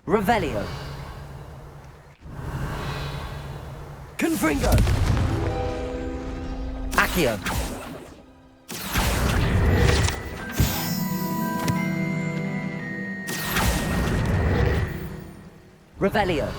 Revelio. Confringo. Accio. Revelio.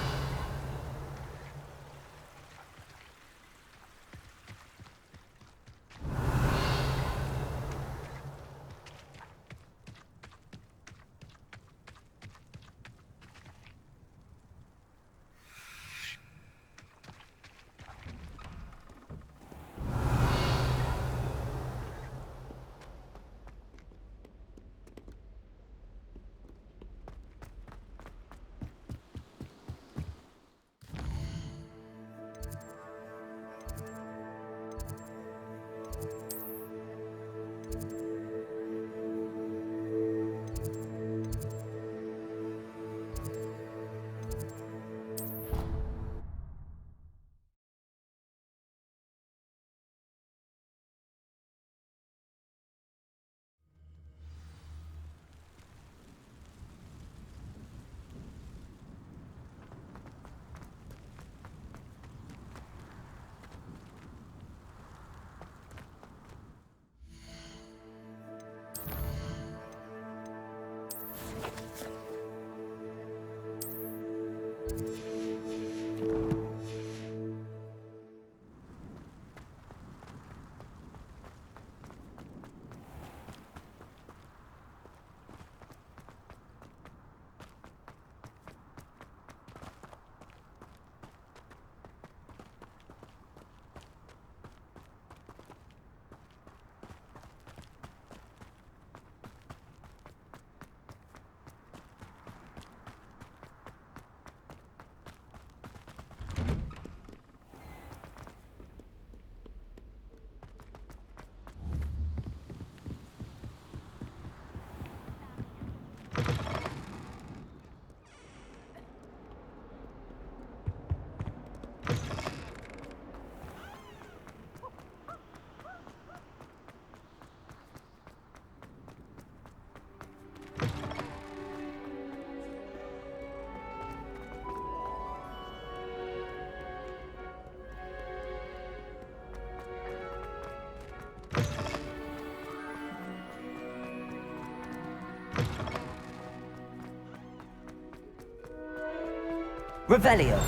Revelio.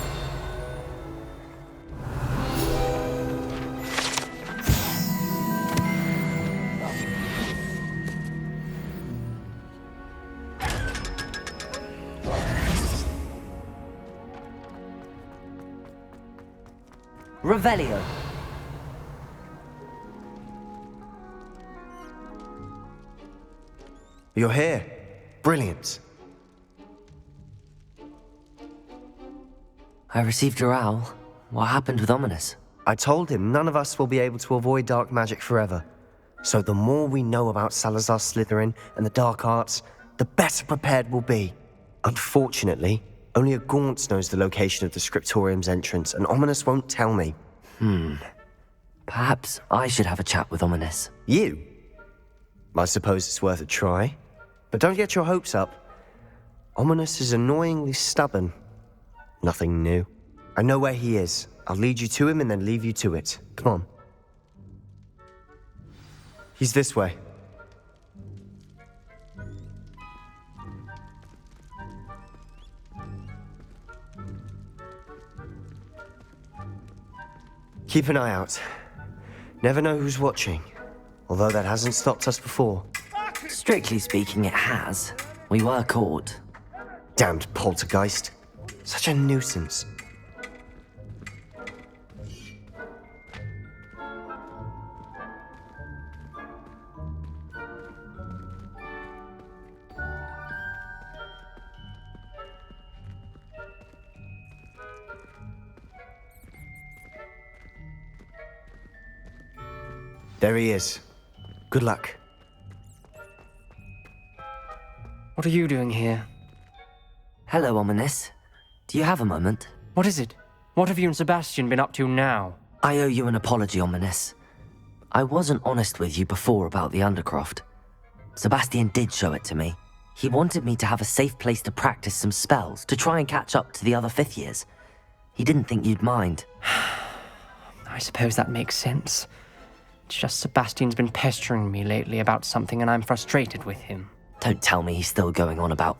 Revelio. You're here. Brilliant. I received your owl. What happened with Ominous? I told him none of us will be able to avoid dark magic forever. So the more we know about Salazar Slytherin and the dark arts, the better prepared we'll be. Unfortunately, only a Gaunt knows the location of the Scriptorium's entrance, and Ominous won't tell me. Perhaps I should have a chat with Ominous. You? I suppose it's worth a try. But don't get your hopes up. Ominous is annoyingly stubborn. Nothing new. I know where he is. I'll lead you to him and then leave you to it. Come on. He's this way. Keep an eye out. Never know who's watching. Although that hasn't stopped us before. Strictly speaking, it has. We were caught. Damned poltergeist. Such a nuisance. There he is. Good luck. What are you doing here? Hello, Ominous. Do you have a moment? What is it? What have you and Sebastian been up to now? I owe you an apology, Ominous. I wasn't honest with you before about the Undercroft. Sebastian did show it to me. He wanted me to have a safe place to practice some spells, to try and catch up to the other 5th years. He didn't think you'd mind. I suppose that makes sense. It's just Sebastian's been pestering me lately about something and I'm frustrated with him. Don't tell me he's still going on about,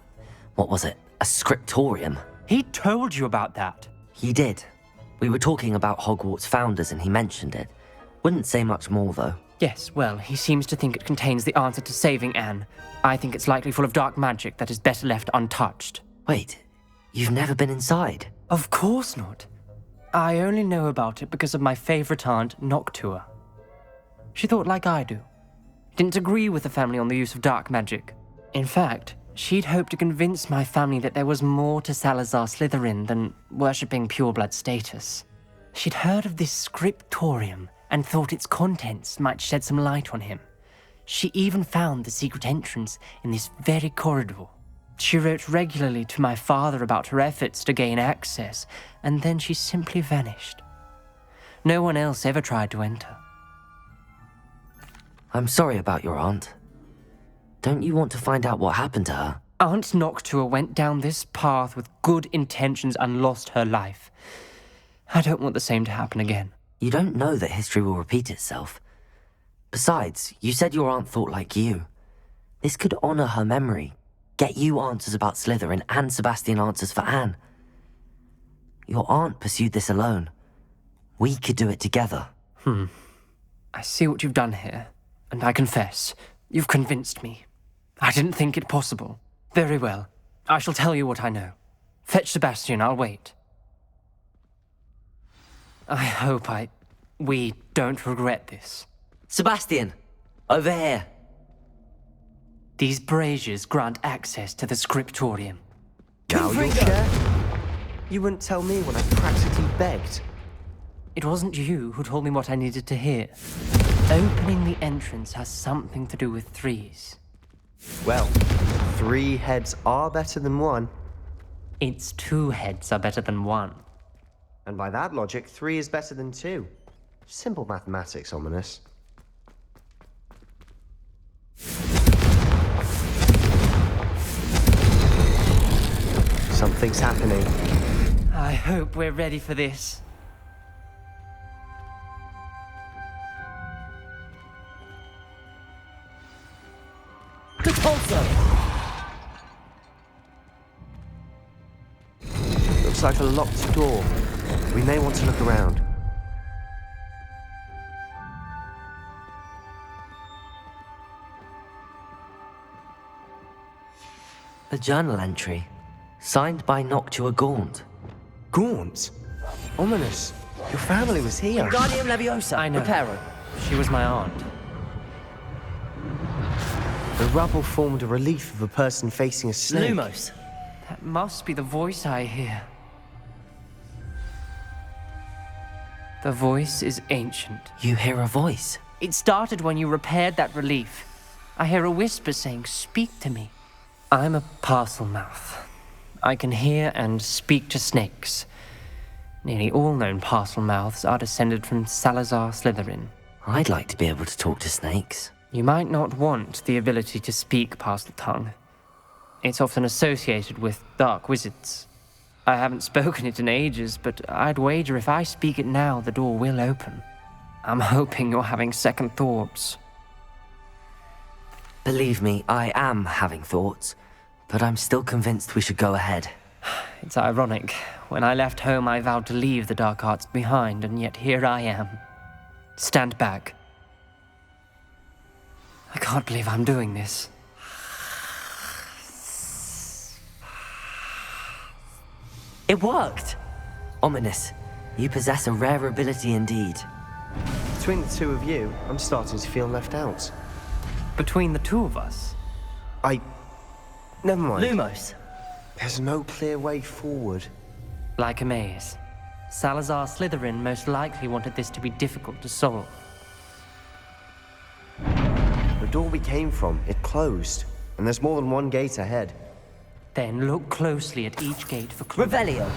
what was it, a scriptorium? He told you about that. He did. We were talking about Hogwarts founders and he mentioned it. Wouldn't say much more though. Yes, well, he seems to think it contains the answer to saving Anne. I think it's likely full of dark magic that is better left untouched. Wait, you've never been inside? Of course not. I only know about it because of my favorite aunt, Noctua. She thought like I do. Didn't agree with the family on the use of dark magic. In fact, she'd hoped to convince my family that there was more to Salazar Slytherin than worshipping pureblood status. She'd heard of this scriptorium and thought its contents might shed some light on him. She even found the secret entrance in this very corridor. She wrote regularly to my father about her efforts to gain access, and then she simply vanished. No one else ever tried to enter. I'm sorry about your aunt. Don't you want to find out what happened to her? Aunt Noctua went down this path with good intentions and lost her life. I don't want the same to happen again. You don't know that history will repeat itself. Besides, you said your aunt thought like you. This could honor her memory, get you answers about Slytherin and Sebastian answers for Anne. Your aunt pursued this alone. We could do it together. I see what you've done here, and I confess, you've convinced me. I didn't think it possible. Very well. I shall tell you what I know. Fetch Sebastian, I'll wait. I hope we don't regret this. Sebastian! Over here! These braziers grant access to the scriptorium. Now you'll share? You wouldn't tell me when I practically begged. It wasn't you who told me what I needed to hear. Opening the entrance has something to do with threes. Well, 3 heads are better than 1. Its 2 heads are better than 1. And by that logic, 3 is better than 2. Simple mathematics, ominous. Something's happening. I hope we're ready for this. Looks like a locked door. We may want to look around. A journal entry, signed by Noctua Gaunt. Gaunt? Ominous. Your family was here. Guardium Leviosa, I know. Reparo. She was my aunt. The rubble formed a relief of a person facing a snake. Lumos. That must be the voice I hear. The voice is ancient. You hear a voice. It started when you repaired that relief. I hear a whisper saying, "Speak to me." I'm a parcel mouth. I can hear and speak to snakes. Nearly all known parcel mouths are descended from Salazar Slytherin. I'd like to be able to talk to snakes. You might not want the ability to speak parcel tongue. It's often associated with dark wizards. I haven't spoken it in ages, but I'd wager if I speak it now, the door will open. I'm hoping you're having second thoughts. Believe me, I am having thoughts, but I'm still convinced we should go ahead. It's ironic. When I left home, I vowed to leave the dark arts behind, and yet here I am. Stand back. I can't believe I'm doing this. It worked! Ominous, you possess a rare ability indeed. Between the 2 of you, I'm starting to feel left out. Between the 2 of us? Never mind. Lumos. There's no clear way forward. Like a maze. Salazar Slytherin most likely wanted this to be difficult to solve. The door we came from, it closed. And there's more than 1 gate ahead. Then look closely at each gate for clues. Revelio.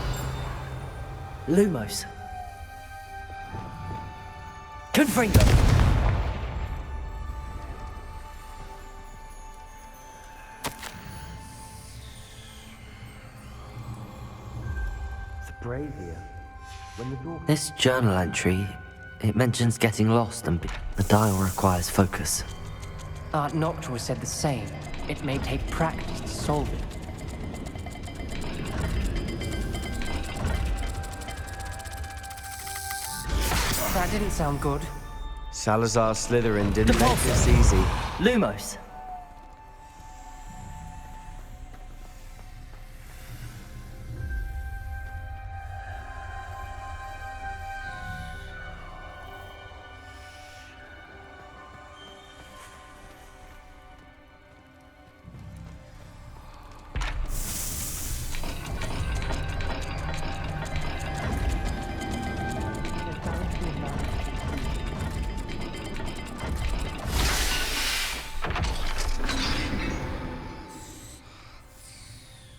Lumos. Confringo. brazier. When the door... This journal entry, it mentions getting lost and the dial requires focus. Aunt Noctua said the same. It may take practice to solve it. That didn't sound good. Salazar Slytherin didn't The make pulsar. this easy. Lumos!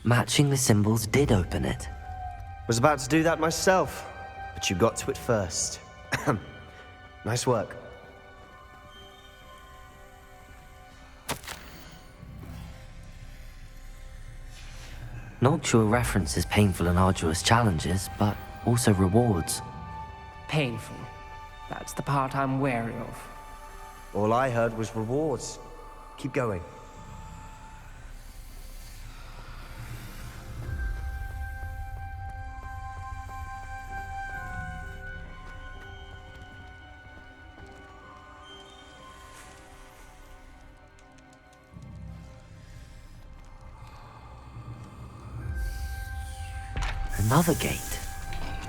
Matching the symbols did open it. Was about to do that myself, but you got to it first. Nice work. Noctua references painful and arduous challenges, but also rewards. Painful. That's the part I'm wary of. All I heard was rewards. Keep going. Another gate.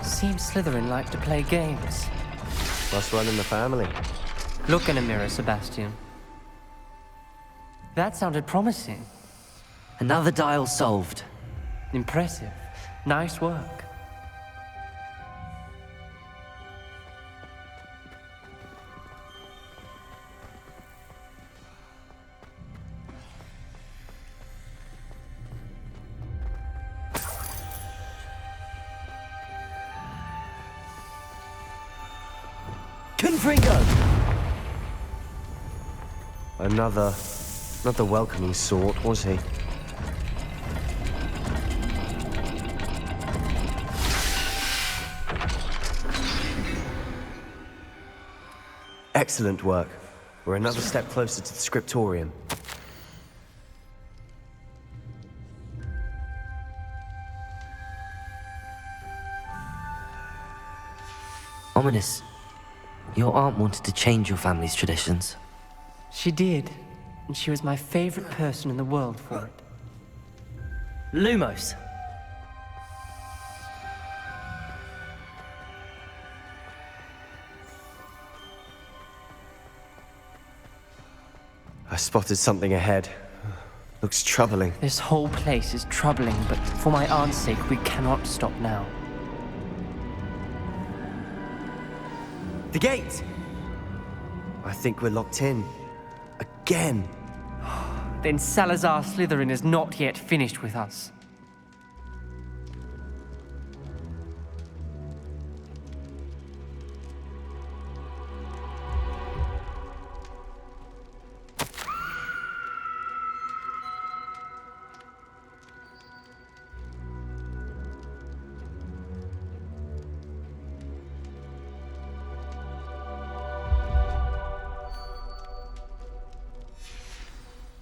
Seems Slytherin like to play games. Must run in the family. Look in a mirror, Sebastian. That sounded promising. Another dial solved. Impressive. Nice work. Confringo! Another... not the welcoming sort, was he? Excellent work. We're another step closer to the scriptorium. Ominous. Your aunt wanted to change your family's traditions. She did, and she was my favorite person in the world for it. Lumos! I spotted something ahead. Looks troubling. This whole place is troubling, but for my aunt's sake, we cannot stop now. The gate! I think we're locked in. Again. Then Salazar Slytherin is not yet finished with us.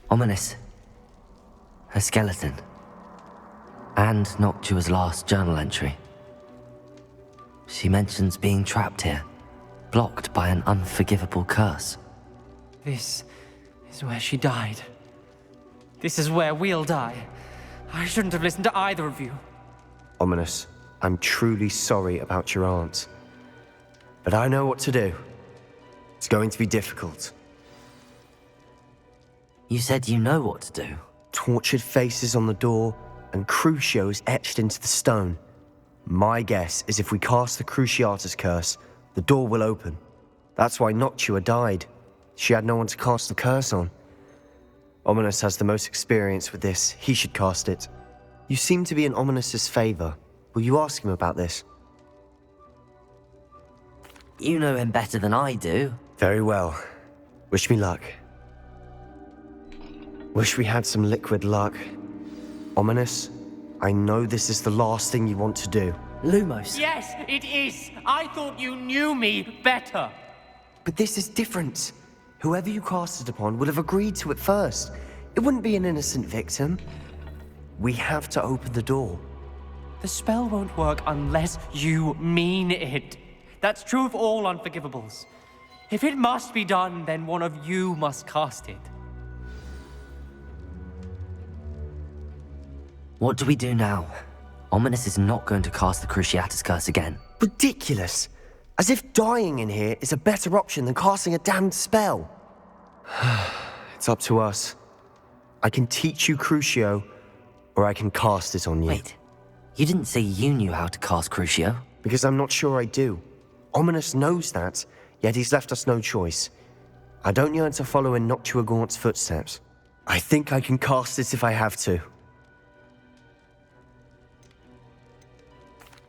Ominous. Her skeleton. And Noctua's last journal entry. She mentions being trapped here, blocked by an unforgivable curse. This is where she died. This is where we'll die. I shouldn't have listened to either of you. Ominous, I'm truly sorry about your aunt. But I know what to do. It's going to be difficult. You said you know what to do. Tortured faces on the door, and Crucio is etched into the stone. My guess is if we cast the Cruciatus curse, the door will open. That's why Noctua died. She had no one to cast the curse on. Ominous has the most experience with this. He should cast it. You seem to be in Ominous's favor. Will you ask him about this? You know him better than I do. Very well. Wish me luck. Wish we had some liquid luck. Ominous, I know this is the last thing you want to do. Lumos. Yes, it is. I thought you knew me better. But this is different. Whoever you cast it upon would have agreed to it first. It wouldn't be an innocent victim. We have to open the door. The spell won't work unless you mean it. That's true of all unforgivables. If it must be done, then one of you must cast it. What do we do now? Ominous is not going to cast the Cruciatus curse again. Ridiculous. As if dying in here is a better option than casting a damned spell. It's up to us. I can teach you Crucio, or I can cast it on you. Wait, you didn't say you knew how to cast Crucio? Because I'm not sure I do. Ominous knows that, yet he's left us no choice. I don't yearn to follow in Noctua footsteps. I think I can cast it if I have to.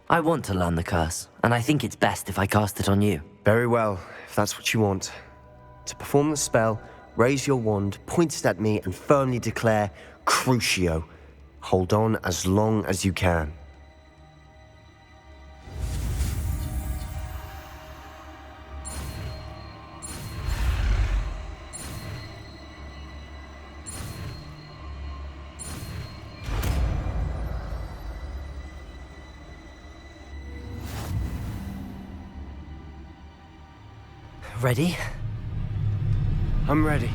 I want to learn the curse, and I think it's best if I cast it on you. Very well, if that's what you want. To perform the spell, raise your wand, point it at me, and firmly declare Crucio. Hold on as long as you can. Ready? I'm ready.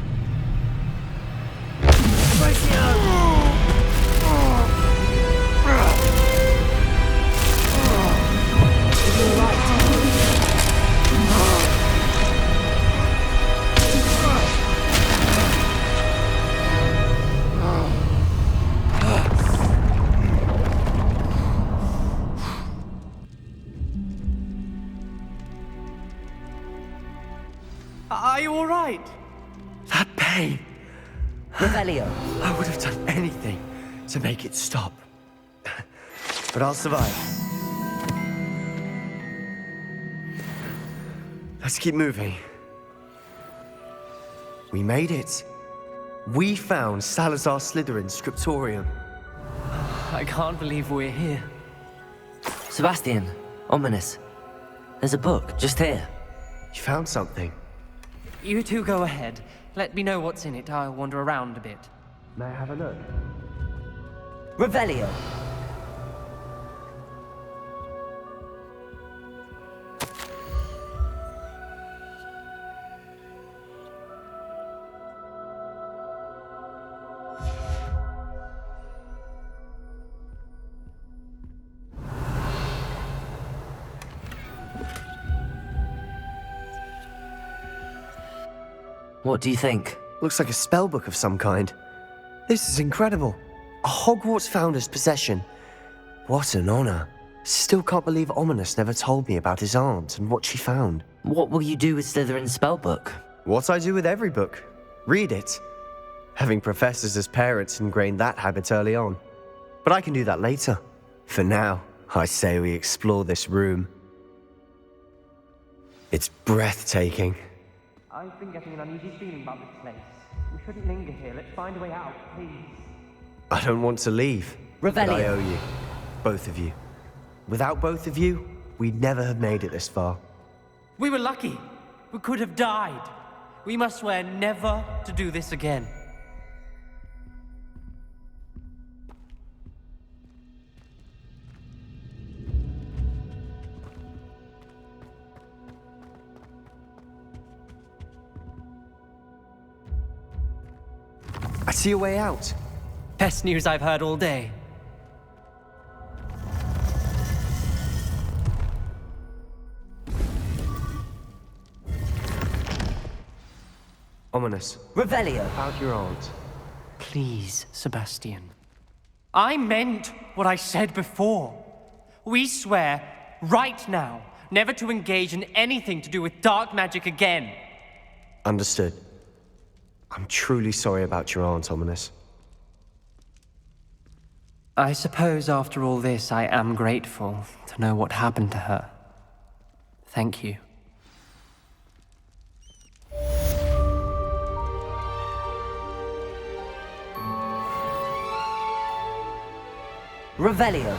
Are you all right? That pain! Revelio. I would have done anything to make it stop. But I'll survive. Let's keep moving. We made it. We found Salazar Slytherin's scriptorium. I can't believe we're here. Sebastian, Ominous. There's a book just here. You found something. You two go ahead. Let me know what's in it. I'll wander around a bit. May I have a look? Revelio. What do you think? Looks like a spellbook of some kind. This is incredible. A Hogwarts founder's possession. What an honor. Still can't believe Ominous never told me about his aunt and what she found. What will you do with Slytherin's spellbook? What I do with every book. Read it. Having professors as parents ingrained that habit early on. But I can do that later. For now, I say we explore this room. It's breathtaking. I've been getting an uneasy feeling about this place. We shouldn't linger here. Let's find a way out, please. I don't want to leave. But I Revelio. owe you. Both of you. Without both of you, we'd never have made it this far. We were lucky. We could have died. We must swear never to do this again. I see a way out. Best news I've heard all day. Ominous. Revelio. About your aunt. Please, Sebastian. I meant what I said before. We swear, right now, never to engage in anything to do with dark magic again. Understood. I'm truly sorry about your aunt, Ominous. I suppose after all this, I am grateful to know what happened to her. Thank you. Revelio.